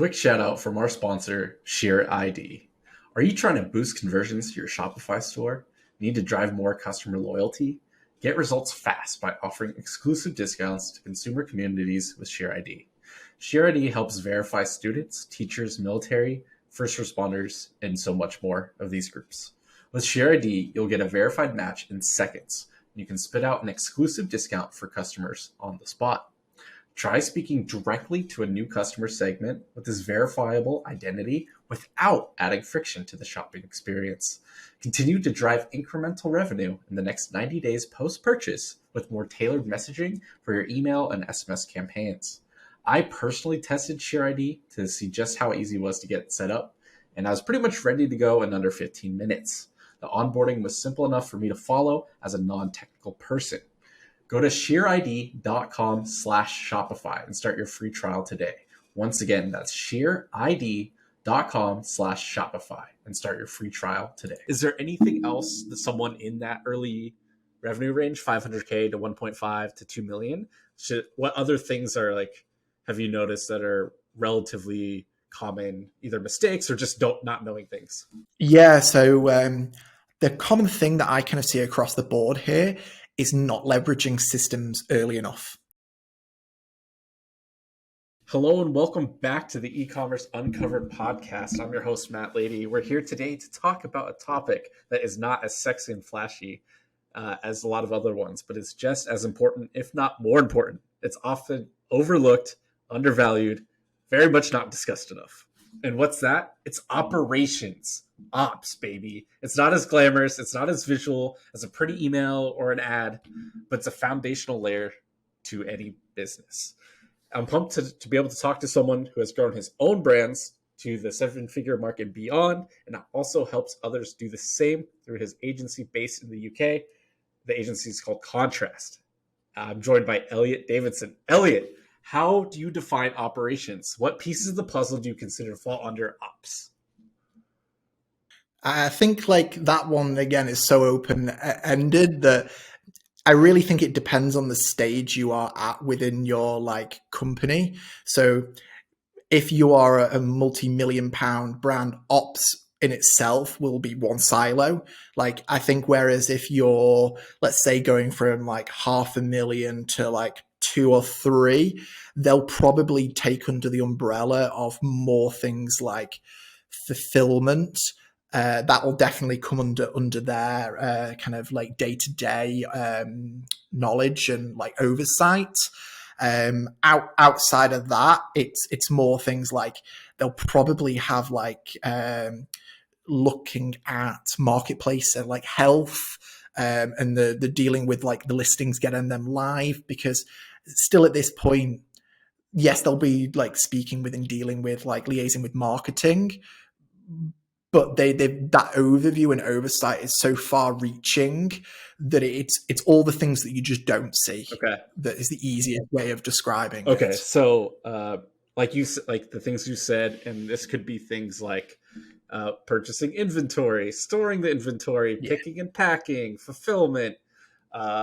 Quick shout out from our sponsor, Share ID. Are you trying to boost conversions to your Shopify store? Need to drive more customer loyalty? Get results fast by offering exclusive discounts to consumer communities with Share ID. Share ID helps verify students, teachers, military, first responders, and so much more of these groups. With Share ID, you'll get a verified match in seconds. You can spit out an exclusive discount for customers on the spot. Try speaking directly to a new customer segment with this verifiable identity without adding friction to the shopping experience. Continue to drive incremental revenue in the next 90 days post-purchase with more tailored messaging for your email and SMS campaigns. I personally tested Share ID to see just how easy it was to get set up, and I was pretty much ready to go in under 15 minutes. The onboarding was simple enough for me to follow as a non-technical person. Go to shareid.com/Shopify and start your free trial today. Once again, that's shareid.com/Shopify and start your free trial today. Is there anything else that someone in that early revenue range, 500K to 1.5 to 2 million, what other things have you noticed that are relatively common, either mistakes or just not knowing things? Yeah, so the common thing that I kind of see across the board here is not leveraging systems early enough. Hello and welcome back to the Ecommerce Uncovered podcast. I'm your host, Matt Lady. We're here today to talk about a topic that is not as sexy and flashy as a lot of other ones, but it's just as important, if not more important. It's often overlooked, undervalued, very much not discussed enough. And what's that? It's operations. Ops, baby. It's not as glamorous, it's not as visual as a pretty email or an ad, but it's a foundational layer to any business. I'm pumped to be able to talk to someone who has grown his own brands to the 7-figure mark and beyond, and also helps others do the same through his agency based in the UK. The agency is called Contrast. I'm joined by Elliott Davidson. Elliott, how do you define operations? What pieces of the puzzle do you consider fall under ops? I think that one, again, is so open-ended that I really think it depends on the stage you are at within your company. So if you are a multi-million pound brand, ops in itself will be one silo. I think whereas if you're, let's say, going from $500,000 to 2 or 3, they'll probably take under the umbrella of more things like fulfillment. That will definitely come under their kind of day-to-day knowledge and oversight. Outside of that, it's more things they'll probably have looking at marketplace and health and the dealing with the listings, getting them live, because still at this point, yes, they'll be speaking with and dealing with liaising with marketing, but that overview and oversight is so far reaching that it's all the things that you just don't see. Okay. That is the easiest way of describing it. Okay. So the things you said, and this could be things like purchasing inventory, storing the inventory, picking and packing, fulfillment,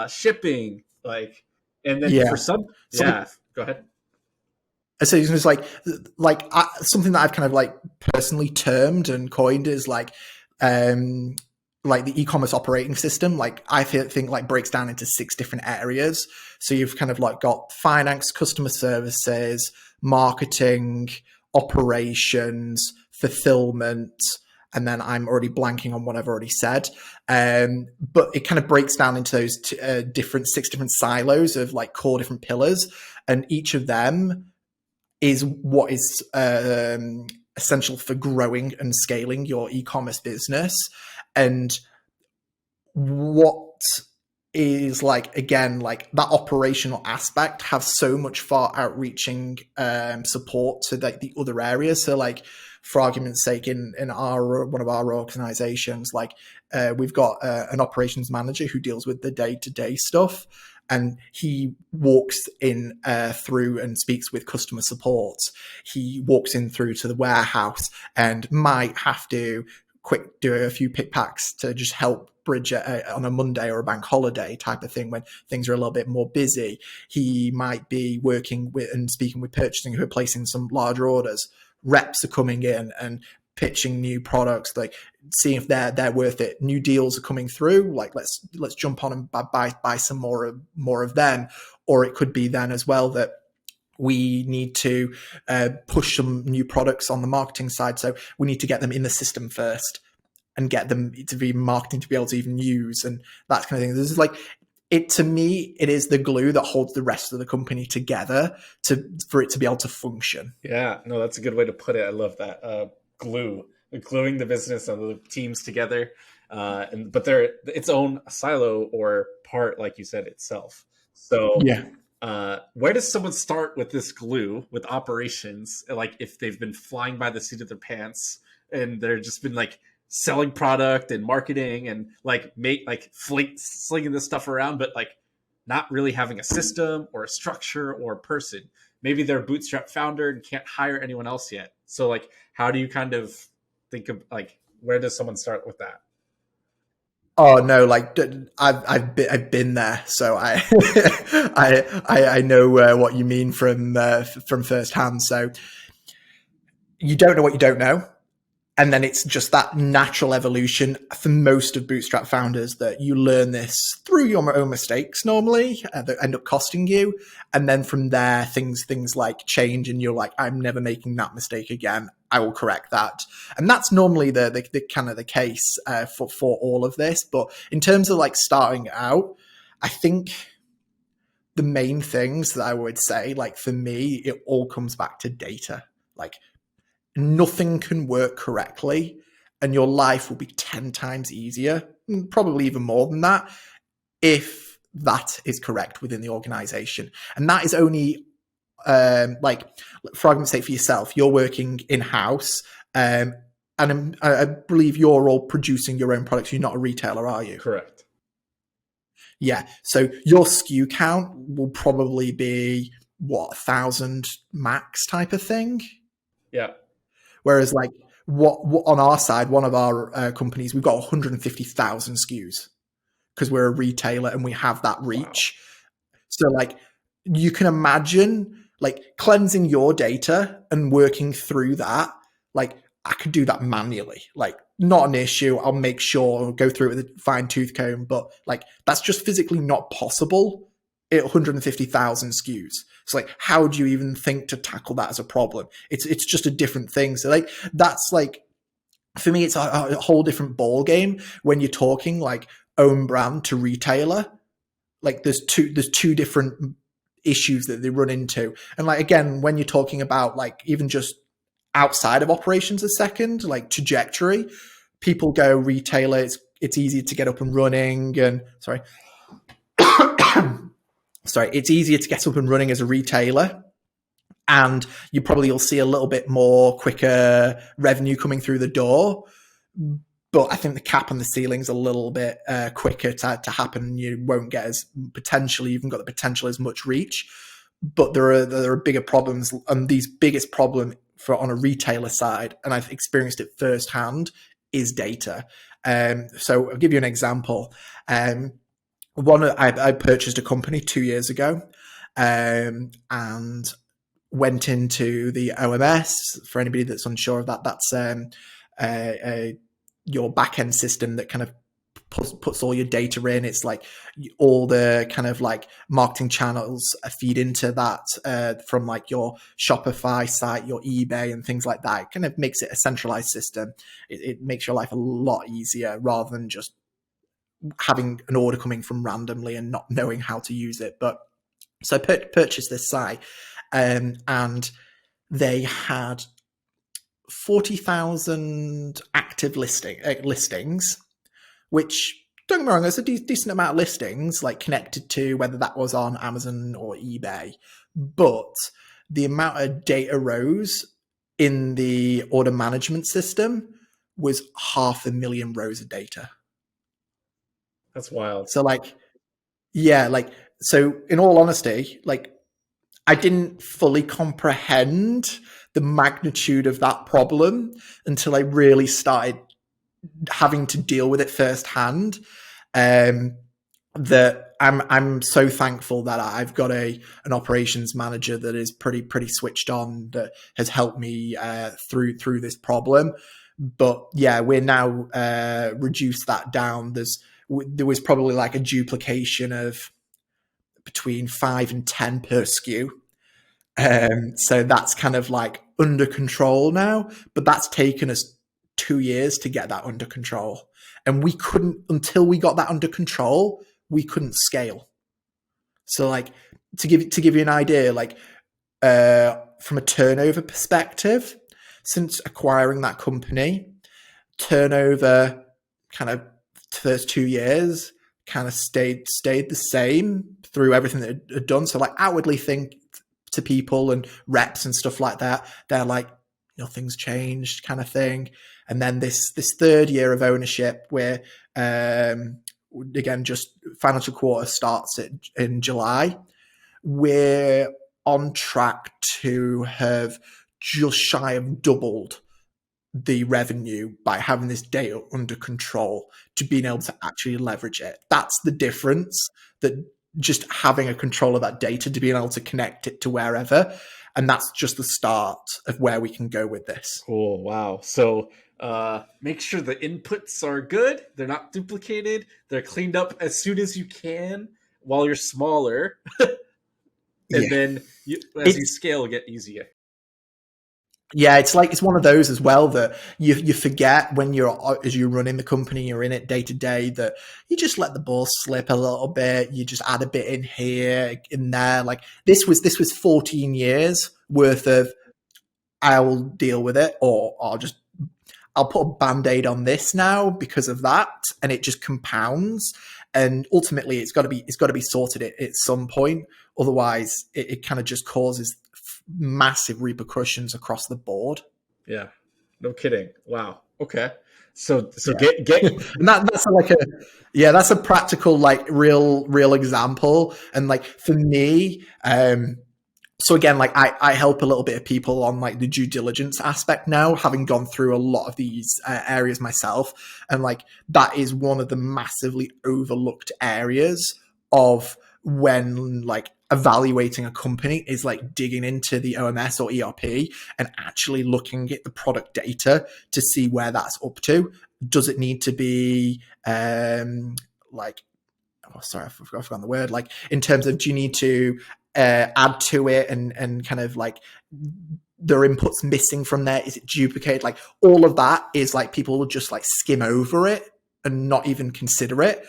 shipping, and then for some, go ahead. So it's just something that I've kind of personally termed and coined is the e-commerce operating system. I think breaks down into 6 different areas. So you've kind of got finance, customer services, marketing, operations, fulfillment, and then I'm already blanking on what I've already said. But it kind of breaks down into those 6 different silos of core different pillars, and each of them is what is essential for growing and scaling your e-commerce business. And what is again, that operational aspect has so much far outreaching support to the other areas. So for argument's sake, in one of our organizations, we've got an operations manager who deals with the day-to-day stuff. And he walks in through and speaks with customer support. He walks in through to the warehouse and might have to do a few pick packs to just help bridge on a Monday or a bank holiday type of thing when things are a little bit more busy. He might be working with and speaking with purchasing who are placing some larger orders. reps are coming in and pitching new products, like seeing if they're worth it. New deals are coming through, like let's jump on and buy some more of them. Or it could be then as well that we need to push some new products on the marketing side, so we need to get them in the system first and get them to be marketing to be able to even use, and that kind of thing. This is like, it, to me, it is the glue that holds the rest of the company together for it to be able to function. Yeah, no, that's a good way to put it. I love that. Gluing the business and the teams together, but they're its own silo or part, like you said, itself. So where does someone start with this glue with operations? Like if they've been flying by the seat of their pants and they're just been like selling product and marketing and like slinging this stuff around, but like not really having a system or a structure or a person. Maybe they're a bootstrap founder and can't hire anyone else yet. So like, how do you kind of think of like, where does someone start with that? Oh no, like I've been there, so I I know what you mean from firsthand. So you don't know what you don't know, and then it's just that natural evolution for most of bootstrap founders that you learn this through your own mistakes normally that end up costing you, and then from there things like change, and you're like, I'm never making that mistake again. I will correct that, and that's normally the kind of the case for all of this. But in terms of like starting out, I think the main things that I would say, like for me, it all comes back to data. Like, nothing can work correctly and your life will be 10 times easier, probably even more than that, if that is correct within the organization. And that is only like, for argument's sake, for yourself, you're working in-house, and I believe you're all producing your own products. You're not a retailer, are you? Correct. Yeah. So your SKU count will probably be 1,000 max type of thing. Yeah. Whereas like what on our side, one of our companies, we've got 150,000 SKUs because we're a retailer and we have that reach. Wow. So like, you can imagine like cleansing your data and working through that. Like, I could do that manually, like not an issue. I'll make sure I'll go through it with a fine tooth comb, but like that's just physically not possible at 150,000 SKUs. It's like, how do you even think to tackle that as a problem? It's just a different thing. So like, that's like, for me, it's a whole different ball game when you're talking like own brand to retailer. Like there's two different issues that they run into. And like, again, when you're talking about like even just outside of operations a second, like trajectory, people go retailer, it's easier to get up and running, and it's easier to get up and running as a retailer, and you probably will see a little bit more quicker revenue coming through the door. But I think the cap and the ceiling's a little bit quicker to happen. You won't get as potentially, you've got the potential as much reach, but there are bigger problems, and these biggest problem on a retailer side, and I've experienced it firsthand, is data. So I'll give you an example. I purchased a company 2 years ago, and went into the OMS. For anybody that's unsure of that, that's your back-end system that kind of puts all your data in. It's like all the kind of like marketing channels feed into that from like your Shopify site, your eBay and things like that. It kind of makes it a centralized system. It makes your life a lot easier rather than just having an order coming from randomly and not knowing how to use it. But so I purchased this site, and they had 40,000 active listings, which, don't get me wrong, there's a decent amount of listings like connected to whether that was on Amazon or eBay, but the amount of data rows in the order management system was 500,000 rows of data. That's wild. So like, yeah, like, so in all honesty, like I didn't fully comprehend the magnitude of that problem until I really started having to deal with it firsthand. That I'm so thankful that I've got an operations manager that is pretty switched on, that has helped me through this problem. But yeah, we're now reduced that down. There was probably like a duplication of between 5 and 10 per SKU. So that's kind of like under control now, but that's taken us 2 years to get that under control. And we couldn't, until we got that under control, we couldn't scale. So like to give you an idea, like from a turnover perspective, since acquiring that company, turnover kind of first 2 years kind of stayed the same through everything that it had done. So like outwardly think to people and reps and stuff like that, they're like, nothing's changed kind of thing. And then this third year of ownership, where again, just financial quarter starts in July, we're on track to have just shy of doubled the revenue by having this data under control, to being able to actually leverage it. That's the difference, that just having a control of that data, to being able to connect it to wherever. And that's just the start of where we can go with this. Cool. Wow. So make sure the inputs are good. They're not duplicated. They're cleaned up as soon as you can while you're smaller. And then as you scale, it get easier. Yeah, it's one of those as well, that you forget when as you're running the company, you're in it day to day, that you just let the ball slip a little bit. You just add a bit in here, in there. Like this was 14 years worth of, I will deal with it, or I'll put a band-aid on this now because of that, and it just compounds. And ultimately, it's got to be sorted at some point. Otherwise, it kind of just causes massive repercussions across the board. Yeah, no kidding. Wow. Okay. So yeah. get and that's a practical, like real example. And like for me, so again, like I help a little bit of people on like the due diligence aspect now, having gone through a lot of these areas myself. And like that is one of the massively overlooked areas of when like evaluating a company, is like digging into the OMS or ERP and actually looking at the product data to see where that's up to. Does it need to be like, oh, sorry, I've forgotten the word. Like in terms of, do you need to add to it and kind of like, there are inputs missing from there? Is it duplicated? Like all of that is like, people will just like skim over it and not even consider it.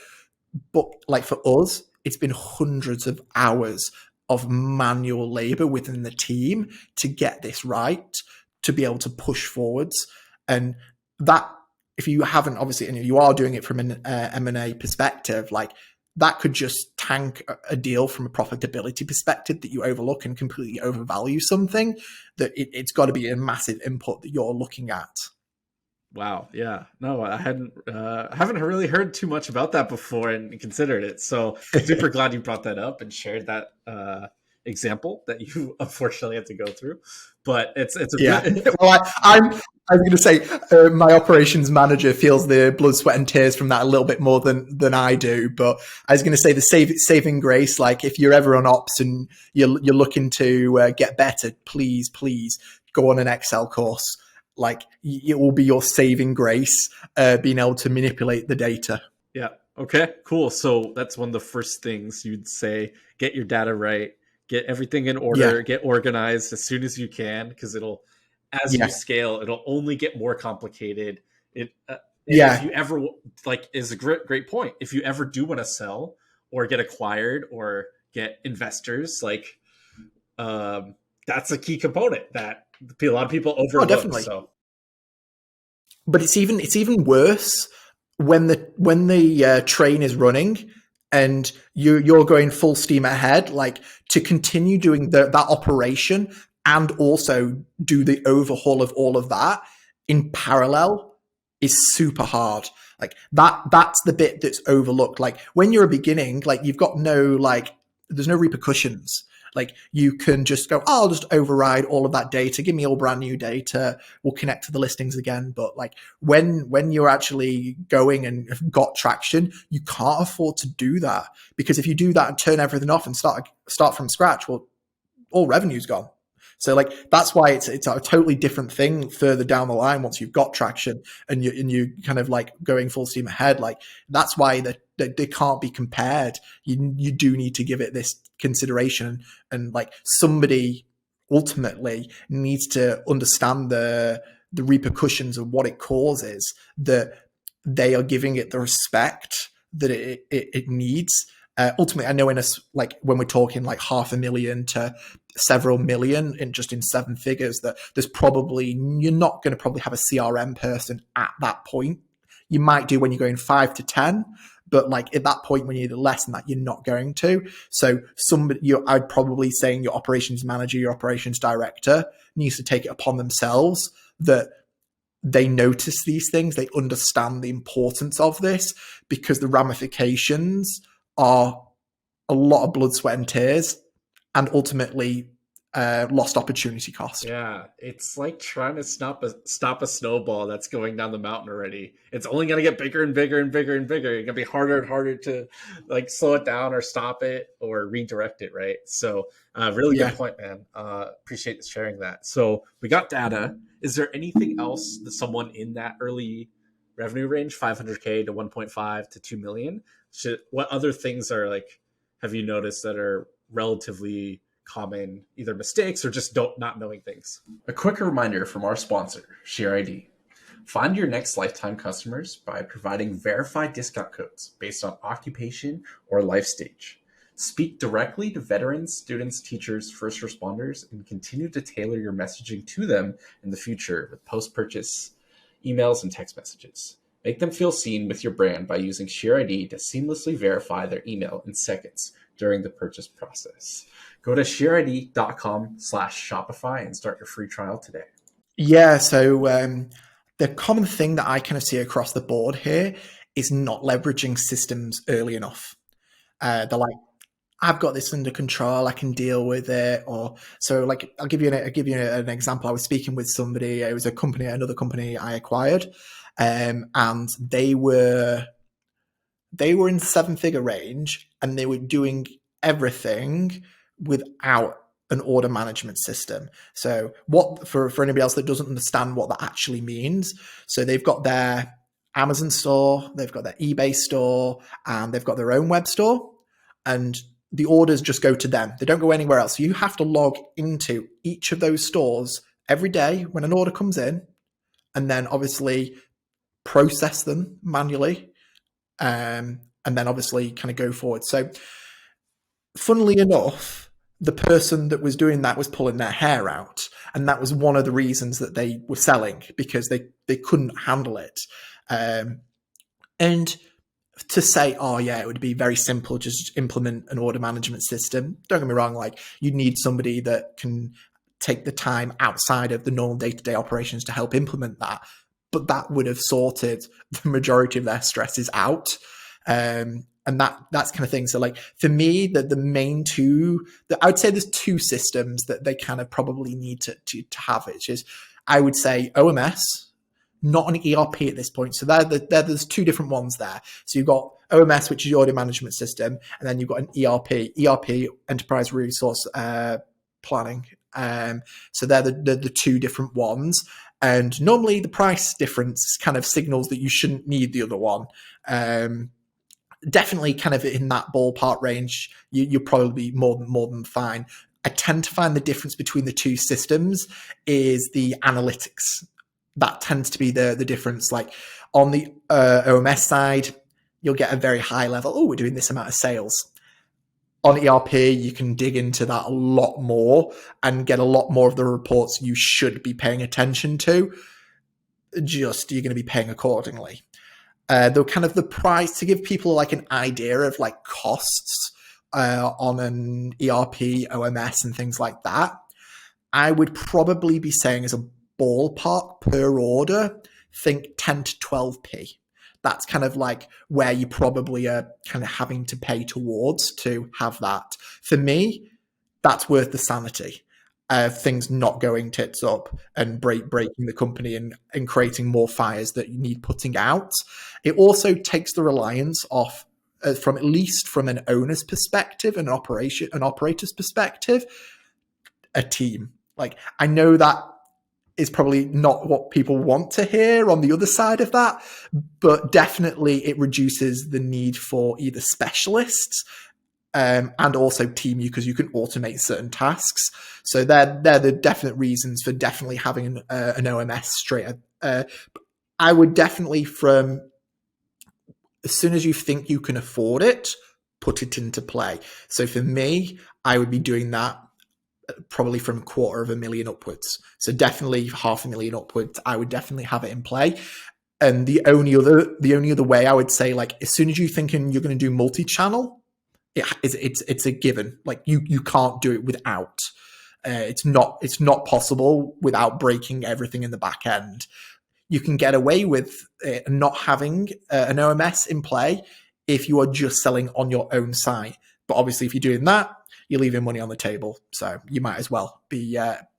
But like for us, it's been hundreds of hours of manual labor within the team to get this right, to be able to push forwards. And that, if you haven't, obviously, and you are doing it from an M&A perspective, like that could just tank a deal from a profitability perspective, that you overlook and completely overvalue something, that it's got to be a massive input that you're looking at. Wow. Yeah. No, I haven't really heard too much about that before and considered it. So super glad you brought that up and shared that example that you unfortunately had to go through. But it's well, I was going to say my operations manager feels the blood, sweat, and tears from that a little bit more than I do. But I was going to say the saving grace. Like if you're ever on ops and you're looking to get better, please go on an Excel course. Like it will be your saving grace, being able to manipulate the data. Yeah. Okay, cool. So that's one of the first things you'd say: get your data right, get everything in order, get organized as soon as you can, because it'll, as you scale, it'll only get more complicated. If you ever, like, is a great point. If you ever do want to sell or get acquired or get investors, like, that's a key component that a lot of people overlook. Oh, definitely. So. But it's even worse when the train is running and you're going full steam ahead. Like to continue doing that operation and also do the overhaul of all of that in parallel is super hard. Like that's the bit that's overlooked. Like when you're a beginning, like you've got there's no repercussions. Like you can just go, oh, I'll just override all of that data, give me all brand new data, we'll connect to the listings again. But like when you're actually going and have got traction, you can't afford to do that, because if you do that and turn everything off and start from scratch, well, all revenue's gone. So like that's why it's a totally different thing further down the line once you've got traction and you kind of like going full steam ahead. Like that's why they can't be compared. You do need to give it this consideration, and like somebody ultimately needs to understand the repercussions of what it causes, that they are giving it the respect that it needs. Ultimately, I know like when we're talking like 500,000 to several million in just in seven figures, that you're not going to probably have a CRM person at that point. You might do when you're going 5 to 10, but like at that point when you're less than that, you're not going to. So I'd probably saying your operations manager, your operations director needs to take it upon themselves that they notice these things, they understand the importance of this, because the ramifications are a lot of blood, sweat, and tears, and ultimately lost opportunity cost. Yeah, it's like trying to stop a snowball that's going down the mountain already. It's only going to get bigger and bigger and bigger and bigger. It's going to be harder and harder to like slow it down or stop it or redirect it, right? So really good point, man. Appreciate sharing that. So we got data. Is there anything else that someone in that early revenue range, 500K to 1.5 to 2 million, what other things are like, have you noticed that are relatively common either mistakes or just not knowing things? A quick reminder from our sponsor, ShareID. Find your next lifetime customers by providing verified discount codes based on occupation or life stage. Speak directly to veterans, students, teachers, first responders, and continue to tailor your messaging to them in the future with post-purchase emails and text messages. Make them feel seen with your brand by using ShareID to seamlessly verify their email in seconds during the purchase process. Go to shareid.com/Shopify and start your free trial today. Yeah, so the common thing that I kind of see across the board here is not leveraging systems early enough. They're like, I've got this under control, I can deal with it. Or so like I'll give you an example. I was speaking with somebody, it was another company I acquired, and they were in the 7-figure range, and they were doing everything without an order management system. So what for anybody else that doesn't understand what that actually means, so they've got their Amazon store, they've got their eBay store, and they've got their own web store, and the orders just go to them. They don't go anywhere else. So you have to log into each of those stores every day when an order comes in, and then obviously process them manually, and then obviously kind of go forward. So funnily enough, the person that was doing that was pulling their hair out. And that was one of the reasons that they were selling, because they couldn't handle it. And to say, oh yeah, it would be very simple, just implement an order management system. Don't get me wrong, like you need somebody that can take the time outside of the normal day-to-day operations to help implement that. But that would have sorted the majority of their stresses out. And that's kind of thing. So like for me, the main two, I would say there's two systems that they kind of probably need to have, which is, I would say OMS, not an ERP at this point. So there's two different ones there. So you've got OMS, which is your order management system, and then you've got an ERP, Enterprise Resource Planning. So they're the two different ones. And normally the price difference kind of signals that you shouldn't need the other one. Definitely kind of in that ballpark range, you'll probably be more than fine. I tend to find the difference between the two systems is the analytics. That tends to be the difference. Like on the OMS side, you'll get a very high level. Oh, we're doing this amount of sales. On ERP, you can dig into that a lot more and get a lot more of the reports you should be paying attention to. Just you're going to be paying accordingly. Though kind of the price, to give people like an idea of like costs on an ERP, OMS and things like that, I would probably be saying as a ballpark per order, think 10 to 12p. That's kind of like where you probably are kind of having to pay towards to have that. For me, that's worth the sanity of things not going tits up and breaking the company and creating more fires that you need putting out. It also takes the reliance off from at least from an owner's perspective and an operator's perspective, a team. Like, I know that is probably not what people want to hear on the other side of that, but definitely it reduces the need for either specialists and also team you, because you can automate certain tasks. So they're the definite reasons for definitely having an OMS straight. I would definitely, from as soon as you think you can afford it, put it into play. So for me, I would be doing that probably from $250,000 upwards. So definitely $500,000 upwards. I would definitely have it in play. And the only other way I would say, like, as soon as you're thinking you're going to do multi-channel, it's a given. Like, you can't do it without. It's not possible without breaking everything in the back end. You can get away with not having an OMS in play if you are just selling on your own site. But obviously, if you're doing that, you're leaving money on the table. So you might as well be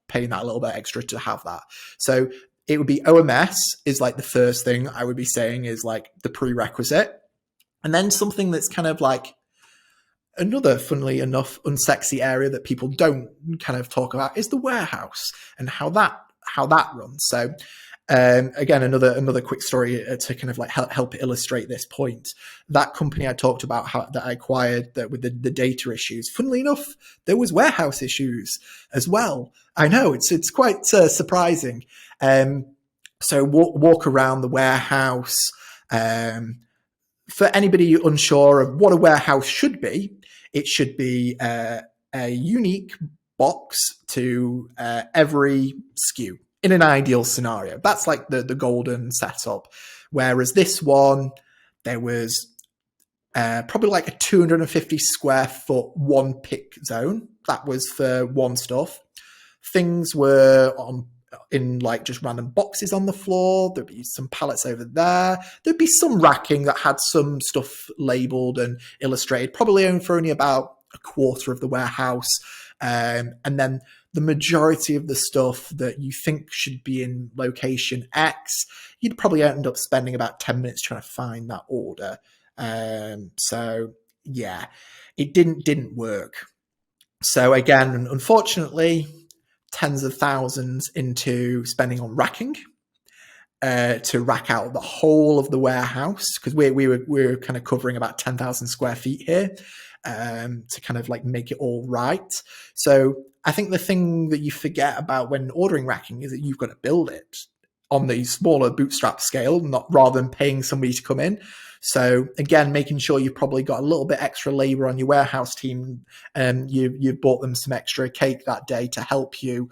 paying that a little bit extra to have that. So it would be OMS is like the first thing I would be saying is like the prerequisite. And then something that's kind of like another, funnily enough, unsexy area that people don't kind of talk about is the warehouse and how that runs. So again, another quick story to kind of like help illustrate this point. That company I talked about that I acquired with the data issues, funnily enough, there was warehouse issues as well. I know it's quite surprising. So walk around the warehouse. For anybody unsure of what a warehouse should be, it should be a unique box to every SKU. In an ideal scenario, that's like the golden setup. Whereas this one, there was probably like a 250 square foot one pick zone. That was for one stuff. Things were in like just random boxes on the floor. There'd be some pallets over there. There'd be some racking that had some stuff labeled and illustrated, probably only about a quarter of the warehouse. And then the majority of the stuff that you think should be in location X, you'd probably end up spending about 10 minutes trying to find that order. So yeah, it didn't work. So again, unfortunately, tens of thousands into spending on racking to rack out the whole of the warehouse, because we were kind of covering about 10,000 square feet here. To kind of like make it all right. So I think the thing that you forget about when ordering racking is that you've got to build it on the smaller bootstrap scale, rather than paying somebody to come in. So again, making sure you've probably got a little bit extra labor on your warehouse team, and you've bought them some extra cake that day to help you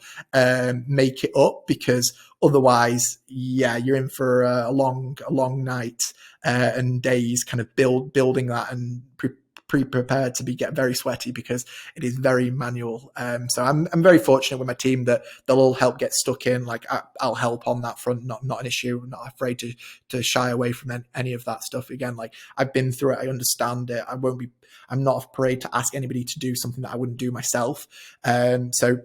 make it up, because otherwise, yeah, you're in for a long night and days kind of building that and pre-prepared to get very sweaty, because it is very manual. So I'm very fortunate with my team that they'll all help get stuck in. Like I'll help on that front, not an issue. I'm not afraid to shy away from any of that stuff. Again, like I've been through it, I understand it. I'm not afraid to ask anybody to do something that I wouldn't do myself. So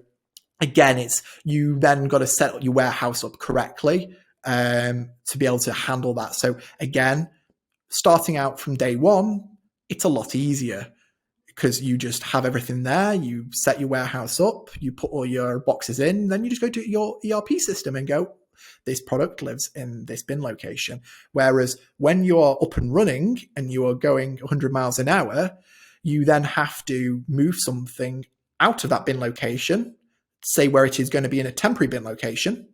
again, it's you then got to set your warehouse up correctly to be able to handle that. So again, starting out from day one, it's a lot easier because you just have everything there. You set your warehouse up, you put all your boxes in, then you just go to your ERP system and go, this product lives in this bin location. Whereas when you're up and running and you are going 100 miles an hour, you then have to move something out of that bin location, say where it is going to be in a temporary bin location,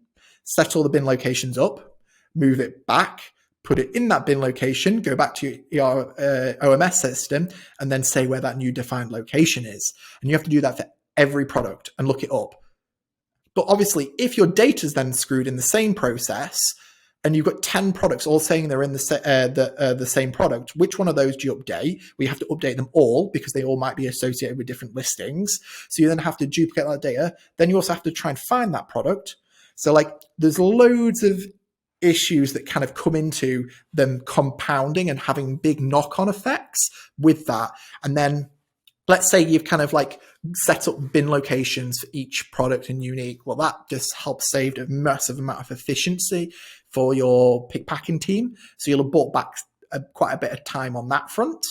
set all the bin locations up, move it back, put it in that bin location, go back to your OMS system, and then say where that new defined location is. And you have to do that for every product and look it up. But obviously, if your data is then screwed in the same process, and you've got 10 products all saying they're in the same product, which one of those do you update? We have to update them all because they all might be associated with different listings. So you then have to duplicate that data. Then you also have to try and find that product. So like there's loads of issues that kind of come into them compounding and having big knock-on effects with that. And then let's say you've kind of like set up bin locations for each product and unique. Well, that just helps save a massive amount of efficiency for your pick packing team. So you'll have bought back quite a bit of time on that front.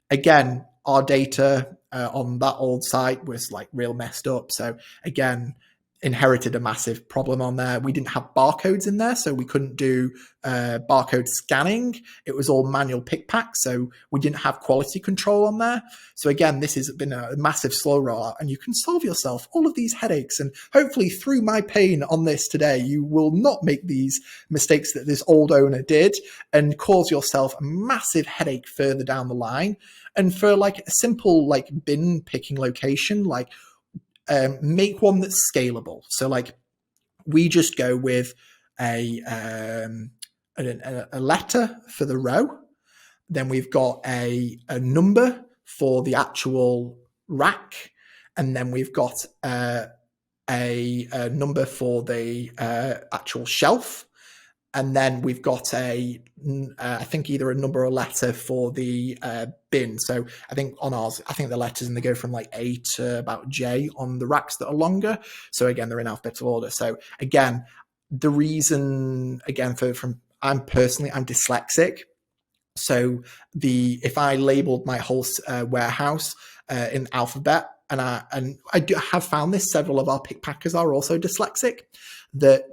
Again, our data on that old site was like real messed up. So again, inherited a massive problem on there. We didn't have barcodes in there, so we couldn't do barcode scanning. It was all manual pick pack, so we didn't have quality control on there. So again, this has been a massive slow rollout, and you can solve yourself all of these headaches. And hopefully through my pain on this today, you will not make these mistakes that this old owner did and cause yourself a massive headache further down the line. And for like a simple like bin picking location, like make one that's scalable. So like we just go with a letter for the row. Then we've got a number for the actual rack. And then we've got a number for the actual shelf. And then we've got I think either a number or a letter for the bin. So I think on ours, I think the letters, and they go from like A to about J on the racks that are longer. So again, they're in alphabetical order. So again, the reason, again, I'm dyslexic. So if I labeled my whole warehouse in alphabet, and I do have found this, several of our pick packers are also dyslexic, that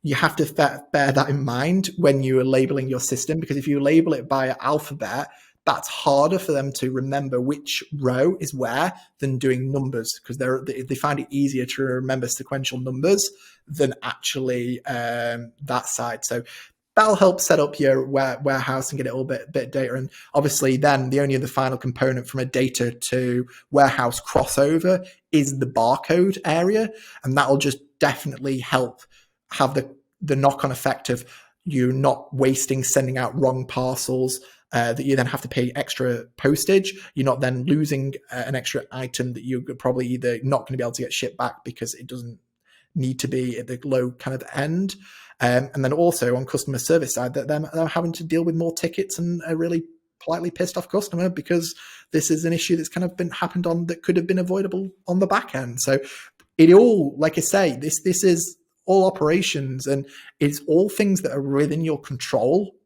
you have to bear that in mind when you are labeling your system, because if you label it by alphabet, that's harder for them to remember which row is where than doing numbers, because they find it easier to remember sequential numbers than actually that side. So that'll help set up your warehouse and get it all bit data. And obviously then the only other final component from a data to warehouse crossover is the barcode area. And that'll just definitely help have the knock-on effect of you not sending out wrong parcels that you then have to pay extra postage. You're not then losing an extra item that you're probably either not going to be able to get shipped back because it doesn't need to be at the low kind of end. And then also on customer service side, that they're having to deal with more tickets and a really politely pissed off customer because this is an issue that's kind of happened on that could have been avoidable on the back end. So it all, like I say, this is all operations, and it's all things that are within your control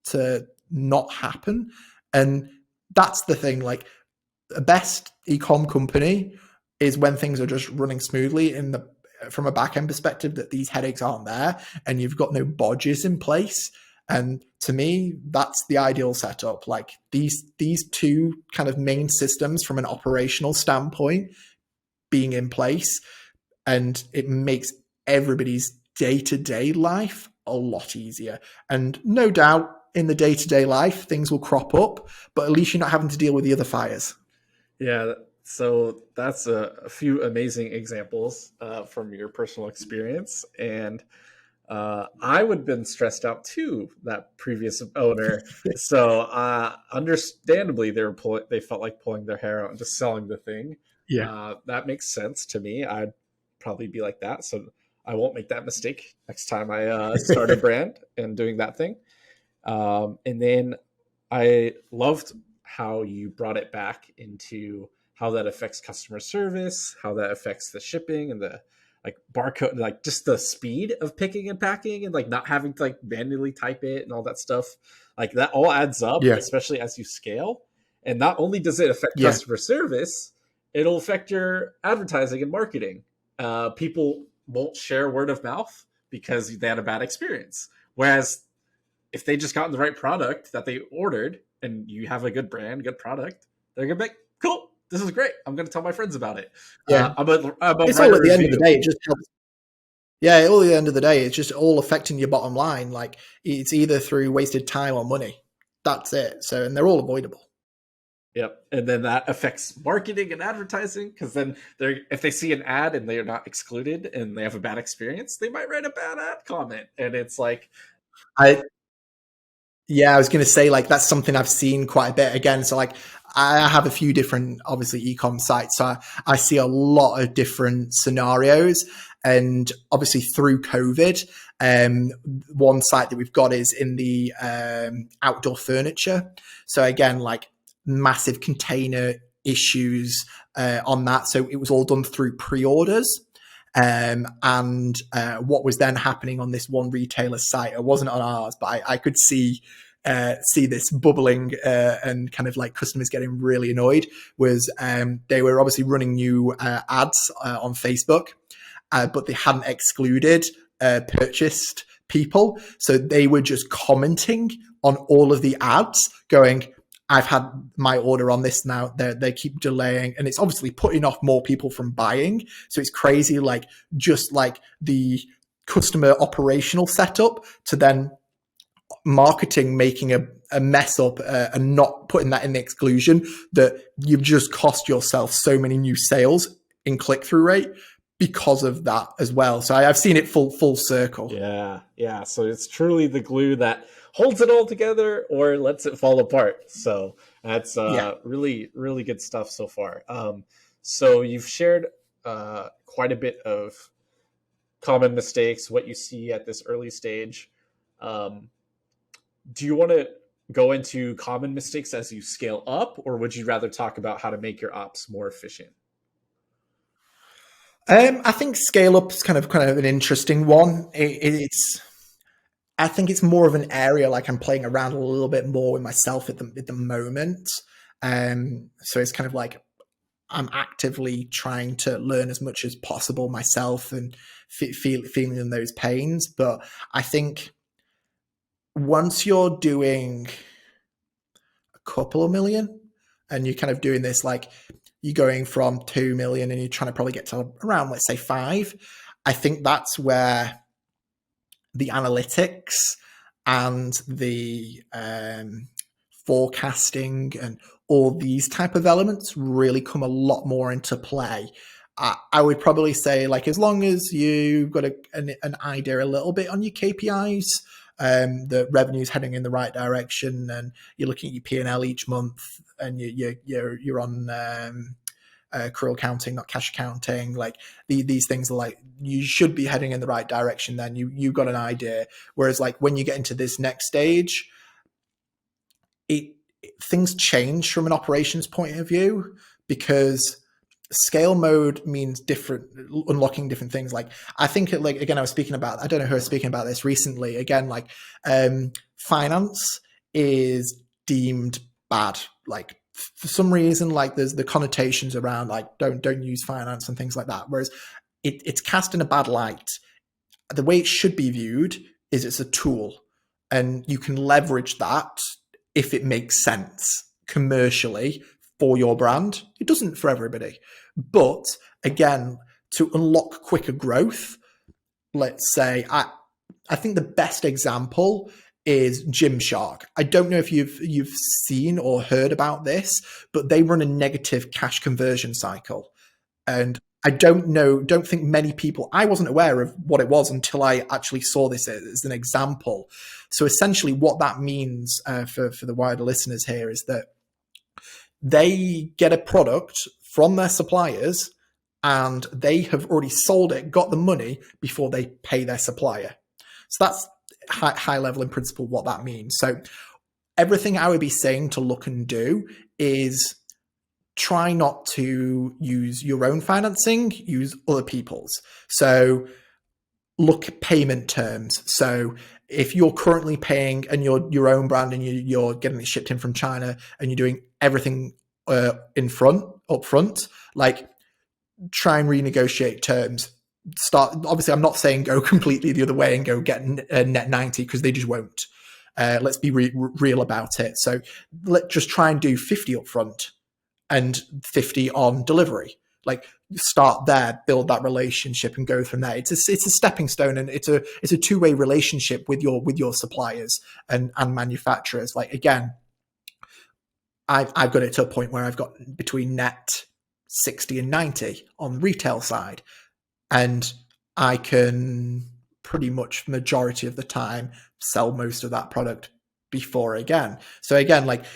to not happen. And that's the thing, like the best e-com company is when things are just running smoothly from a back-end perspective, that these headaches aren't there and you've got no bodges in place. And to me, that's the ideal setup. Like these two kind of main systems from an operational standpoint being in place, and it makes everybody's day-to-day life a lot easier. And no doubt in the day-to-day life, things will crop up, but at least you're not having to deal with the other fires. Yeah, so that's a few amazing examples from your personal experience. And I would have been stressed out too, that previous owner. So understandably, they felt like pulling their hair out and just selling the thing. Yeah. That makes sense to me. I'd probably be like that. So I won't make that mistake next time I start a brand and doing that thing. And then I loved how you brought it back into how that affects customer service, how that affects the shipping and the like barcode, like just the speed of picking and packing and like not having to like manually type it and all that stuff. Like that all adds up, especially as you scale. And not only does it affect customer service, it'll affect your advertising and marketing. People won't share word of mouth because they had a bad experience. Whereas if they just got the right product that they ordered and you have a good brand, good product, they're going to be like, cool, this is great. I'm going to tell my friends about it. Yeah. It's all at the end of the day. It just helps. Yeah, all at the end of the day, it's just all affecting your bottom line. Like it's either through wasted time or money. That's it. So, and they're all avoidable. Yep. And then that affects marketing and advertising, because then if they see an ad and they're not excluded and they have a bad experience, they might write a bad ad comment. And it's like, I was going to say, like, that's something I've seen quite a bit again. So like I have a few different, obviously, e-com sites. So I see a lot of different scenarios. And obviously through COVID, one site that we've got is in the outdoor furniture. So again, like massive container issues on that. So it was all done through pre-orders. And what was then happening on this one retailer's site, it wasn't on ours, but I could see this bubbling and kind of like customers getting really annoyed, was they were obviously running new ads on Facebook, but they hadn't excluded purchased people. So they were just commenting on all of the ads going, I've had my order on this now. They keep delaying, and it's obviously putting off more people from buying. So it's crazy, like just like the customer operational setup to then marketing making a mess up and not putting that in the exclusion, that you've just cost yourself so many new sales in click-through rate because of that as well. So I've seen it full circle. Yeah. So it's truly the glue that holds it all together or lets it fall apart. So that's really, really good stuff so far. So you've shared quite a bit of common mistakes, what you see at this early stage. Do you want to go into common mistakes as you scale up, or would you rather talk about how to make your ops more efficient? I think scale up is kind of an interesting one. I think it's more of an area like I'm playing around a little bit more with myself at the moment. So it's kind of like I'm actively trying to learn as much as possible myself and feeling those pains. But I think once you're doing a couple of million and you're kind of doing this, like you're going from 2 million and you're trying to probably get to around, let's say 5, I think that's where the analytics and the forecasting and all these type of elements really come a lot more into play. I would probably say, like, as long as you've got an idea a little bit on your KPIs, the revenue's heading in the right direction, and you're looking at your P&L each month, and you're on accrual accounting, not cash accounting. Like these things are like, you should be heading in the right direction. Then you've got an idea. Whereas like when you get into this next stage, things change from an operations point of view, because scale mode means unlocking different things. Like I think I was speaking about, I don't know who I was speaking about this recently. Again, like finance is deemed bad. Like for some reason, like there's the connotations around like don't use finance and things like that. Whereas it's cast in a bad light. The way it should be viewed is it's a tool, and you can leverage that if it makes sense commercially for your brand. It doesn't for everybody. But again, to unlock quicker growth, let's say, I think the best example is Gymshark. I don't know if you've seen or heard about this, but they run a negative cash conversion cycle. And I don't think many people, I wasn't aware of what it was until I actually saw this as an example. So essentially what that means for the wider listeners here is that they get a product from their suppliers and they have already sold it, got the money before they pay their supplier. So that's high level in principle what that means. So everything I would be saying to look and do is try not to use your own financing, use other people's. So look at payment terms. So if you're currently paying and you're your own brand and you're getting it shipped in from China and you're doing everything up front, like try and renegotiate terms. Obviously, I'm not saying go completely the other way and go get a net 90, because they just won't. Let's be real about it. So let's just try and do 50 up front and 50 on delivery. Like start there, build that relationship and go from there. It's a stepping stone, and it's a two-way relationship with your suppliers and manufacturers. Like again, I've got it to a point where I've got between net 60 and 90 on the retail side, and I can pretty much majority of the time sell most of that product before again. So again, like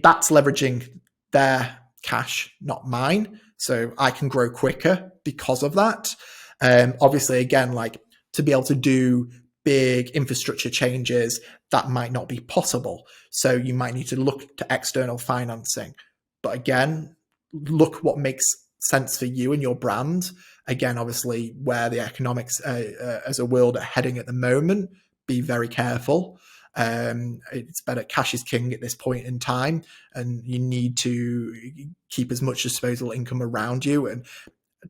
that's leveraging their cash, not mine. So I can grow quicker because of that. Obviously, again, like to be able to do big infrastructure changes, that might not be possible. So you might need to look to external financing. But again, look what makes sense for you and your brand. Again, obviously, where the economics as a world are heading at the moment, be very careful. It's better, cash is king at this point in time, and you need to keep as much disposable income around you and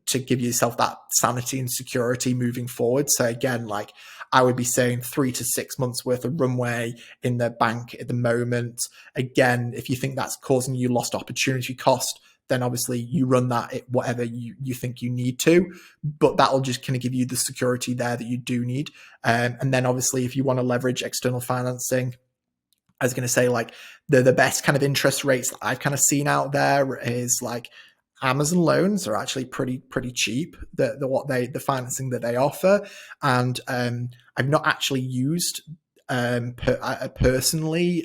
to give yourself that sanity and security moving forward. So again, like I would be saying 3 to 6 months worth of runway in the bank at the moment. Again, if you think that's causing you lost opportunity cost, then obviously you run that at whatever you think you need to, but that'll just kind of give you the security there that you do need. And then obviously if you want to leverage external financing, I was going to say like the best kind of interest rates that I've kind of seen out there is like Amazon loans are actually pretty cheap. The financing that they offer, and I've not actually used personally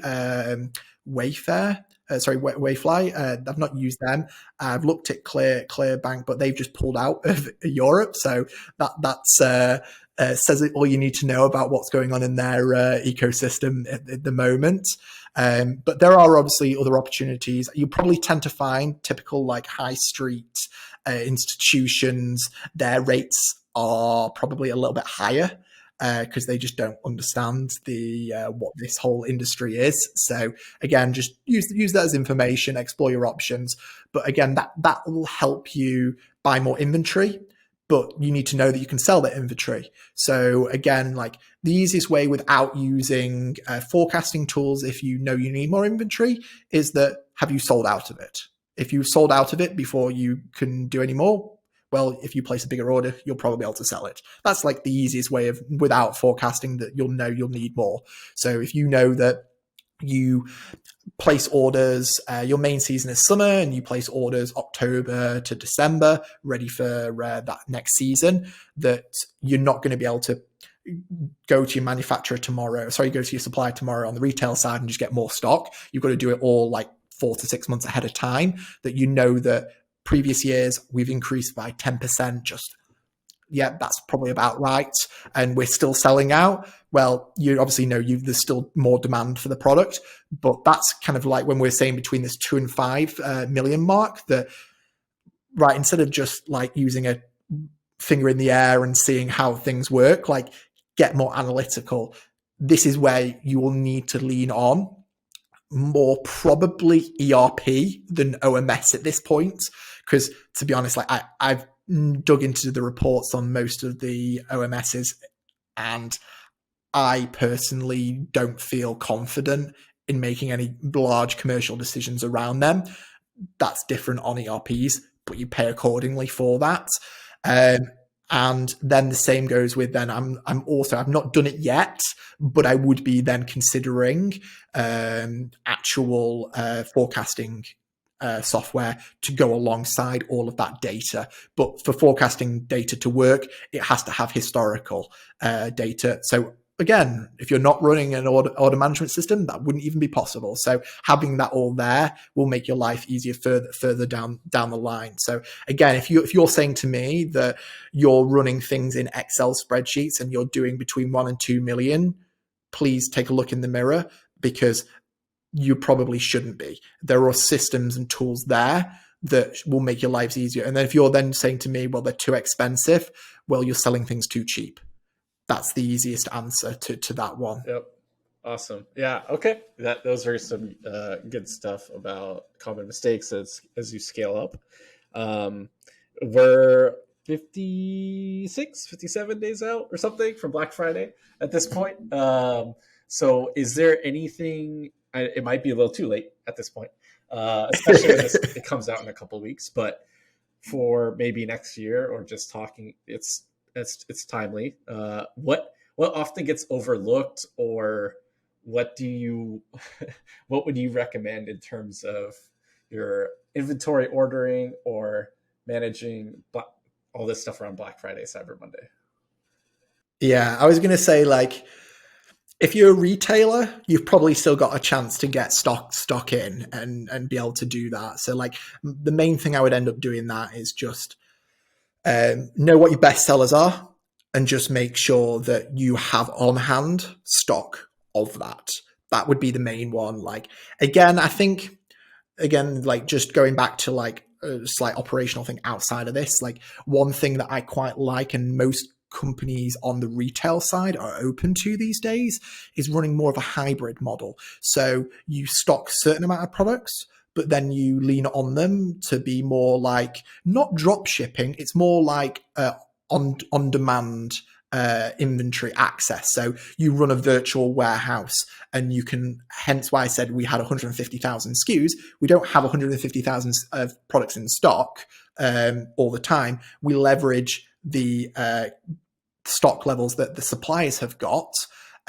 Wayfare. Wayfly. I've not used them. I've looked at Clearbank, but they've just pulled out of Europe. So that's says it all you need to know about what's going on in their ecosystem at the moment. But there are obviously other opportunities. You probably tend to find typical like high street institutions, their rates are probably a little bit higher because they just don't understand the what this whole industry is. So again, just use that as information, explore your options. But again, that will help you buy more inventory. But you need to know that you can sell that inventory. So again, like the easiest way without using forecasting tools, if you know you need more inventory, is that have you sold out of it? If you've sold out of it before you can do any more, well, if you place a bigger order, you'll probably be able to sell it. That's like the easiest way of without forecasting that you'll know you'll need more. So if you know that you place orders, your main season is summer and you place orders October to December ready for that next season, that you're not going to be able to go to your manufacturer tomorrow, go to your supplier tomorrow on the retail side and just get more stock. You've got to do it all like 4 to 6 months ahead of time, that you know that previous years we've increased by 10%, that's probably about right, and we're still selling out. Well, you obviously know there's still more demand for the product, but that's kind of like when we're saying between this 2 and 5 million mark, that right, instead of just like using a finger in the air and seeing how things work, like get more analytical. This is where you will need to lean on more probably ERP than OMS at this point, because to be honest, like I've dug into the reports on most of the OMSs, and I personally don't feel confident in making any large commercial decisions around them. That's different on ERPs, but you pay accordingly for that. And then the same goes with then I've not done it yet, but I would be then considering actual forecasting software to go alongside all of that data. But for forecasting data to work, it has to have historical data. So again, if you're not running an order management system, that wouldn't even be possible. So having that all there will make your life easier further down the line. So again, if you're saying to me that you're running things in Excel spreadsheets and you're doing between 1 and 2 million, please take a look in the mirror, because you probably shouldn't be. There are systems and tools there that will make your lives easier. And then if you're then saying to me, well, they're too expensive, well, you're selling things too cheap. That's the easiest answer to that one. Yep. Awesome. Yeah. Okay. Those are some good stuff about common mistakes as you scale up. We're 57 days out or something from Black Friday at this point. So is there anything, it might be a little too late at this point, especially when it comes out in a couple of weeks, but for maybe next year or just talking, it's timely. What often gets overlooked, or what would you recommend in terms of your inventory ordering or managing all this stuff around Black Friday, Cyber Monday? Yeah, I was going to say, like, if you're a retailer, you've probably still got a chance to get stock in and be able to do that. So like the main thing I would end up doing that is just know what your best sellers are and just make sure that you have on hand stock of that. That would be the main one. Like, again, I think, like just going back to like slight operational thing outside of this. Like one thing that I quite like, and most companies on the retail side are open to these days, is running more of a hybrid model. So you stock a certain amount of products, but then you lean on them to be more like not drop shipping. It's more like on demand inventory access. So you run a virtual warehouse, and you can, hence why I said we had 150,000 SKUs. We don't have 150,000 of products in stock all the time. We leverage the stock levels that the suppliers have got.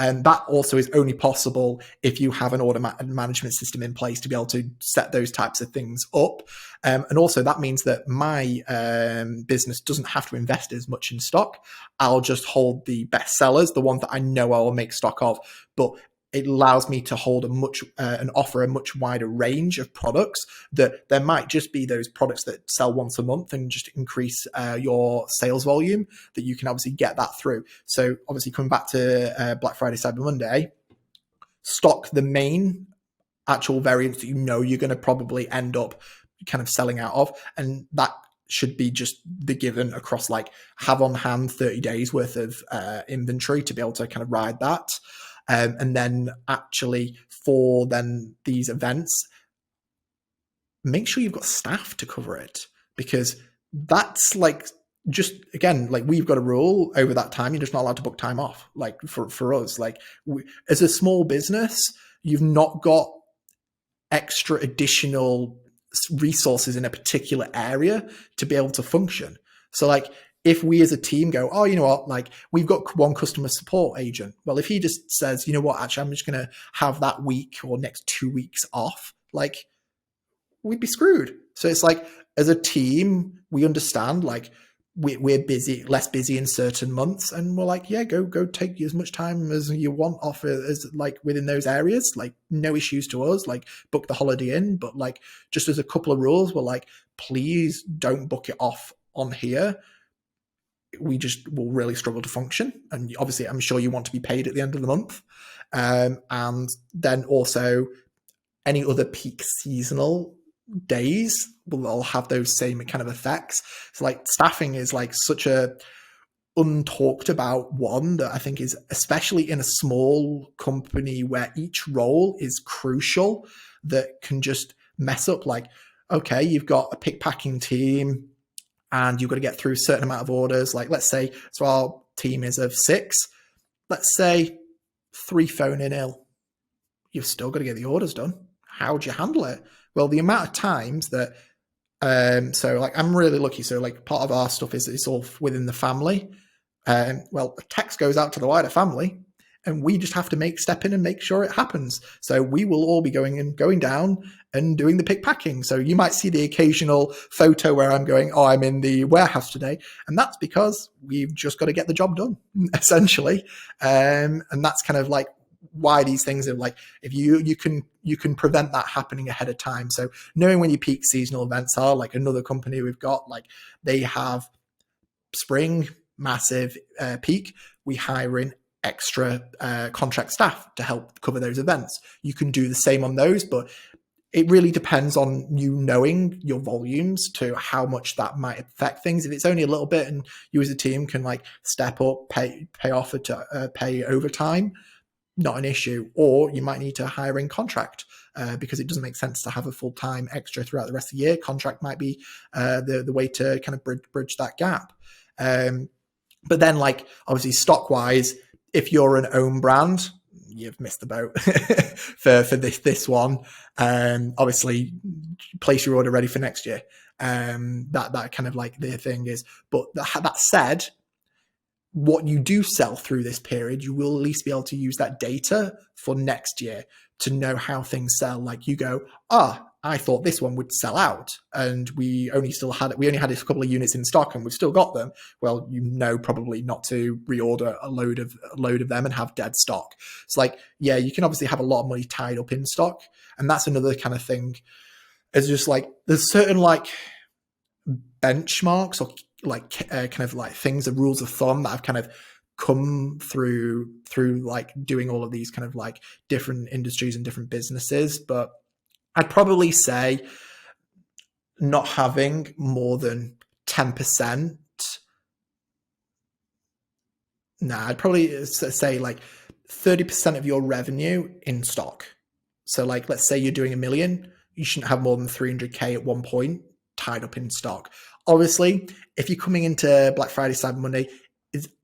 And that also is only possible if you have an order management system in place to be able to set those types of things up. And also that means that my business doesn't have to invest as much in stock. I'll just hold the best sellers, the ones that I know I will make stock of. But it allows me to hold and offer a much wider range of products. That there might just be those products that sell once a month and just increase your sales volume, that you can obviously get that through. So obviously coming back to Black Friday, Cyber Monday, stock the main actual variants that you know you're going to probably end up kind of selling out of. And that should be just the given across, like have on hand 30 days worth of inventory to be able to kind of ride that. And then actually for then these events, make sure you've got staff to cover it, because that's like, just again, like we've got a rule over that time. You're just not allowed to book time off. Like for us, like as a small business, you've not got extra additional resources in a particular area to be able to function. So like, if we as a team go, oh, you know what, like we've got one customer support agent. Well, if he just says, you know what, actually, I'm just going to have that week or next 2 weeks off, like we'd be screwed. So it's like, as a team, we understand like we're busy, less busy in certain months. And we're like, yeah, go take as much time as you want off as like within those areas, like no issues to us, like book the holiday in. But like, just as a couple of rules, we're like, please don't book it off on here. We just will really struggle to function. And obviously, I'm sure you want to be paid at the end of the month. And then also any other peak seasonal days will all have those same kind of effects. So like staffing is like such a untalked about one that I think is, especially in a small company where each role is crucial, that can just mess up. Like, okay, you've got a pick packing team, and you've got to get through a certain amount of orders. Like, let's say, so our team is of 6. Let's say 3 phone in ill. You've still got to get the orders done. How do you handle it? Well, the amount of times that, so like I'm really lucky. So like part of our stuff is it's all within the family. Well, a text goes out to the wider family, and we just have to step in and make sure it happens. So we will all be going down and doing the pick packing. So you might see the occasional photo where I'm going, oh, I'm in the warehouse today. And that's because we've just got to get the job done, essentially. And that's kind of like why these things are like, if you can prevent that happening ahead of time. So knowing when your peak seasonal events are, like another company we've got, like they have spring, massive peak. We hire in extra contract staff to help cover those events. You can do the same on those, but it really depends on you knowing your volumes to how much that might affect things. If it's only a little bit and you as a team can like step up, pay overtime, not an issue. Or you might need to hire in contract because it doesn't make sense to have a full-time extra throughout the rest of the year. Contract might be the way to kind of bridge that gap. But then like obviously stock wise, if you're an own brand, you've missed the boat for this one. Obviously place your order ready for next year. That kind of like the thing is, but that said, what you do sell through this period, you will at least be able to use that data for next year to know how things sell. Like you go, I thought this one would sell out, and we only had a couple of units in stock, and we've still got them. Well, you know, probably not to reorder a load of them and have dead stock. It's like, yeah, you can obviously have a lot of money tied up in stock, and that's another kind of thing. It's just like there's certain like benchmarks or like kind of like things, of rules of thumb that I've kind of come through like doing all of these kind of like different industries and different businesses. But I'd probably say not having more than 10%. I'd probably say like 30% of your revenue in stock. So like, let's say you're doing $1 million, you shouldn't have more than 300K at one point tied up in stock. Obviously, if you're coming into Black Friday, Cyber Monday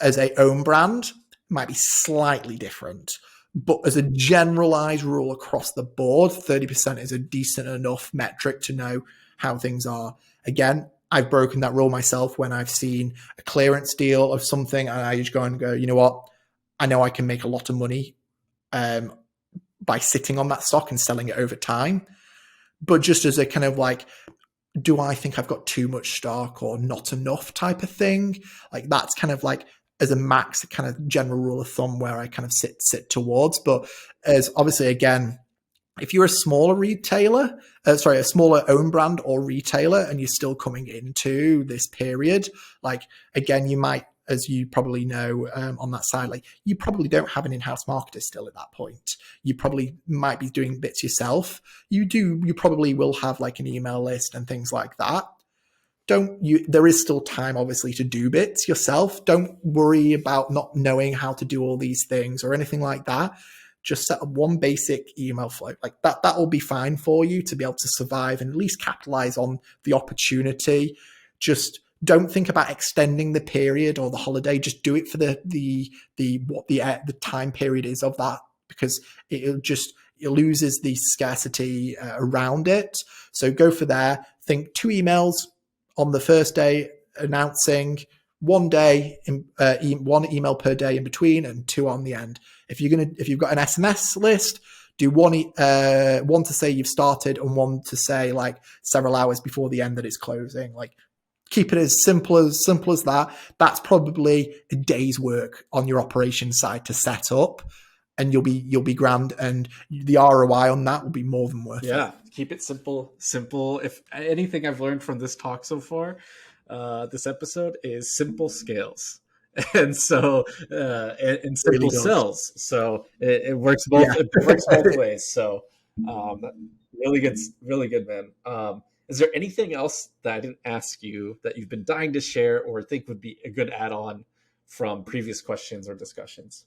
as a own brand, it might be slightly different. But as a generalized rule across the board, 30% is a decent enough metric to know how things are. Again, I've broken that rule myself when I've seen a clearance deal of something, and I just go and go, you know what? I know I can make a lot of money by sitting on that stock and selling it over time. But just as a kind of like, do I think I've got too much stock or not enough type of thing? Like that's kind of like as a max kind of general rule of thumb where I kind of sit towards. But as obviously, again, if you're a smaller retailer, a smaller own brand or retailer, and you're still coming into this period, like again, you might, as you probably know on that side, like you probably don't have an in-house marketer still at that point. You probably might be doing bits yourself. You probably will have like an email list and things like that. There is still time obviously to do bits yourself. Don't worry about not knowing how to do all these things or anything like that. Just set up one basic email flow like that. That will be fine for you to be able to survive and at least capitalize on the opportunity. Just don't think about extending the period or the holiday. Just do it for the time period is of that, because it loses the scarcity around it. So go for there. Think 2 emails on the first day announcing, one email per day in between, and 2 on the end. If you've got an SMS list, do one to say you've started and one to say like several hours before the end that it's closing. Like keep it as simple as that. That's probably a day's work on your operations side to set up, and you'll be grand, and the ROI on that will be more than worth it. Yeah, keep it simple. If anything I've learned from this talk so far, this episode is simple scales. And so and simple Really sells. So it works both. Yeah. It works both ways. So really good, man. Is there anything else that I didn't ask you that you've been dying to share or think would be a good add-on from previous questions or discussions?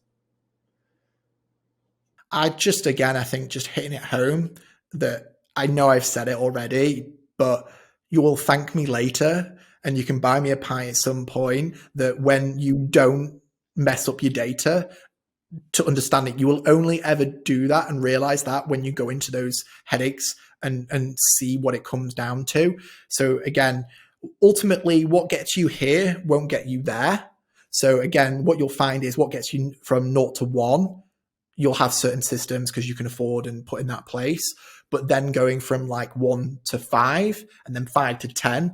I think just hitting it home that I know I've said it already, but you will thank me later, and you can buy me a pie at some point, that when you don't mess up your data, to understand it, you will only ever do that and realize that when you go into those headaches and see what it comes down to. So again, ultimately what gets you here won't get you there. So again, what you'll find is what gets you from 0 to 1, you'll have certain systems because you can afford and put in that place. But then going from like 1 to 5 and then 5 to 10,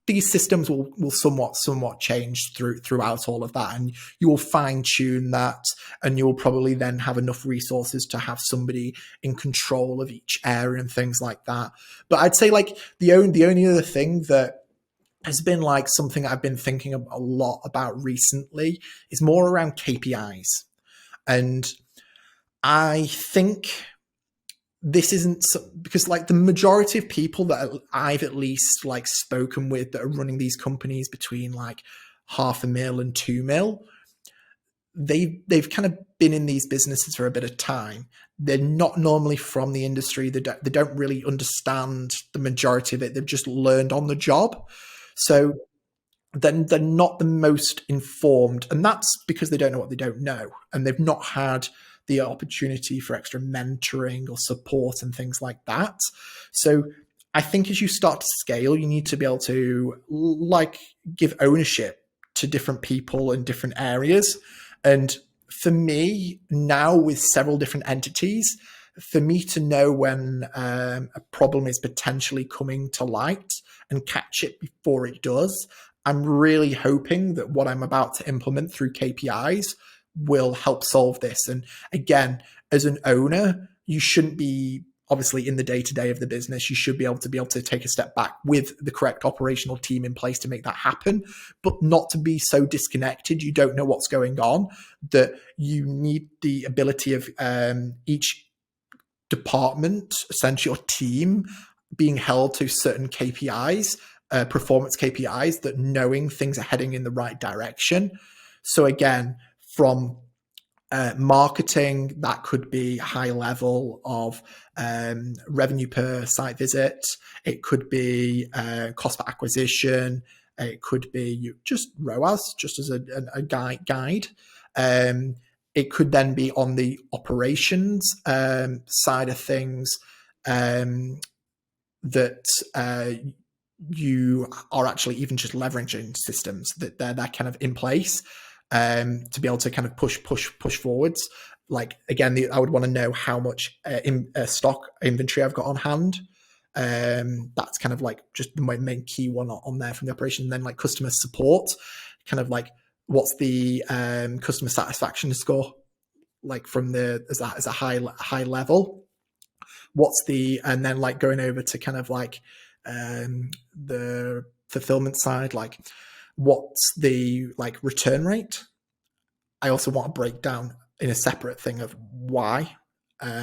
these systems will somewhat change throughout all of that, and you will fine tune that, and you'll probably then have enough resources to have somebody in control of each area and things like that. But I'd say like the only other thing that has been like something I've been thinking a lot about recently is more around KPIs. And I think this isn't because like the majority of people that I've at least like spoken with that are running these companies between like $500,000 and $2 million, they've kind of been in these businesses for a bit of time. They're not normally from the industry. They don't really understand the majority of it. They've just learned on the job. So then they're not the most informed, and that's because they don't know what they don't know, and they've not had the opportunity for extra mentoring or support and things like that. So I think as you start to scale, you need to be able to like give ownership to different people in different areas. And for me now, with several different entities, for me to know when a problem is potentially coming to light and catch it before it does, I'm really hoping that what I'm about to implement through KPIs will help solve this. And again, as an owner, you shouldn't be obviously in the day-to-day of the business. You should be able to take a step back with the correct operational team in place to make that happen, but not to be so disconnected you don't know what's going on, that you need the ability of each department, essentially your team, being held to certain KPIs, performance KPIs, that knowing things are heading in the right direction. So again, from marketing, that could be high level of revenue per site visit. It could be cost per acquisition. It could be just ROAS, just as a guide. It could then be on the operations side of things, that you are actually even just leveraging systems that they're kind of in place to be able to kind of push forwards. Like again, I would want to know how much stock inventory I've got on hand. That's kind of like just the main key one on there from the operation. And then like customer support, kind of like what's the customer satisfaction score like from the as a high level. What's the, and then like going over to kind of like the fulfillment side, like what's the like return rate. I also want to break down in a separate thing of why.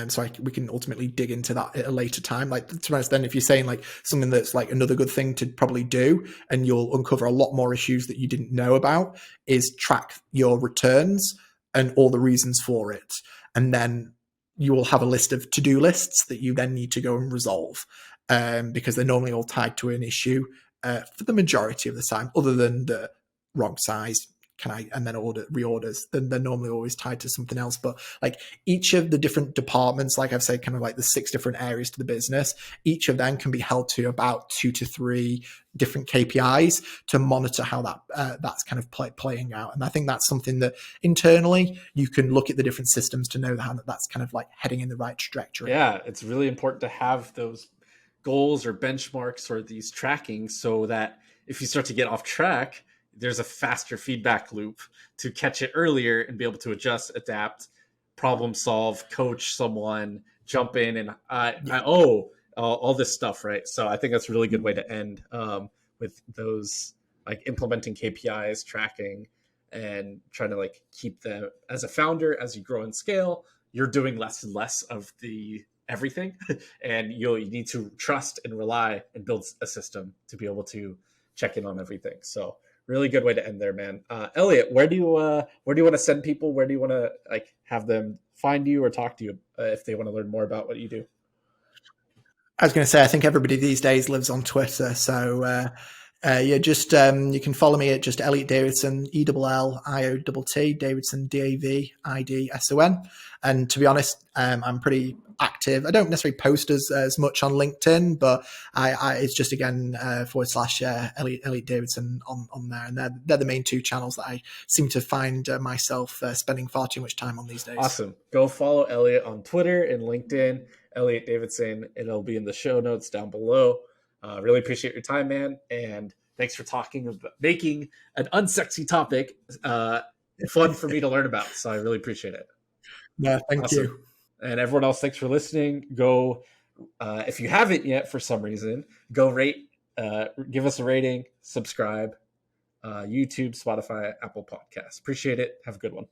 So we can ultimately dig into that at a later time. Like to be honest, then if you're saying like something that's like another good thing to probably do, and you'll uncover a lot more issues that you didn't know about, is track your returns and all the reasons for it. And then you will have a list of to-do lists that you then need to go and resolve, because they're normally all tied to an issue for the majority of the time, other than the wrong size, and then reorders, then they're normally always tied to something else. But like each of the different departments, like I've said, kind of like the 6 different areas to the business, each of them can be held to about 2 to 3 different KPIs to monitor how that's kind of playing out. And I think that's something that internally you can look at the different systems to know how that's kind of like heading in the right trajectory. Yeah, it's really important to have those goals or benchmarks or these tracking, so that if you start to get off track, there's a faster feedback loop to catch it earlier and be able to adjust, adapt, problem solve, coach someone, jump in, and all this stuff, right? So I think that's a really good way to end with those, like implementing KPIs, tracking, and trying to like keep them as a founder. As you grow and scale, you're doing less and less of the everything, and you need to trust and rely and build a system to be able to check in on everything. So really good way to end there, man. Elliott, where do you want to send people? Where do you want to like have them find you or talk to you if they want to learn more about what you do? I was going to say, I think everybody these days lives on Twitter. So just you can follow me at just Elliott Davidson, ELLIOTT, Davidson, DAVIDSON. And to be honest, I'm pretty active. I don't necessarily post as much on LinkedIn, but it's just again / Elliott Davidson on there. And they're the main 2 channels that I seem to find myself spending far too much time on these days. Awesome. Go follow Elliott on Twitter and LinkedIn, Elliott Davidson. It'll be in the show notes down below. Really appreciate your time, man. And thanks for making an unsexy topic fun for me to learn about. So I really appreciate it. Yeah, thank you. And everyone else, thanks for listening. Go, if you haven't yet for some reason, go rate, give us a rating, subscribe, YouTube, Spotify, Apple Podcasts. Appreciate it. Have a good one.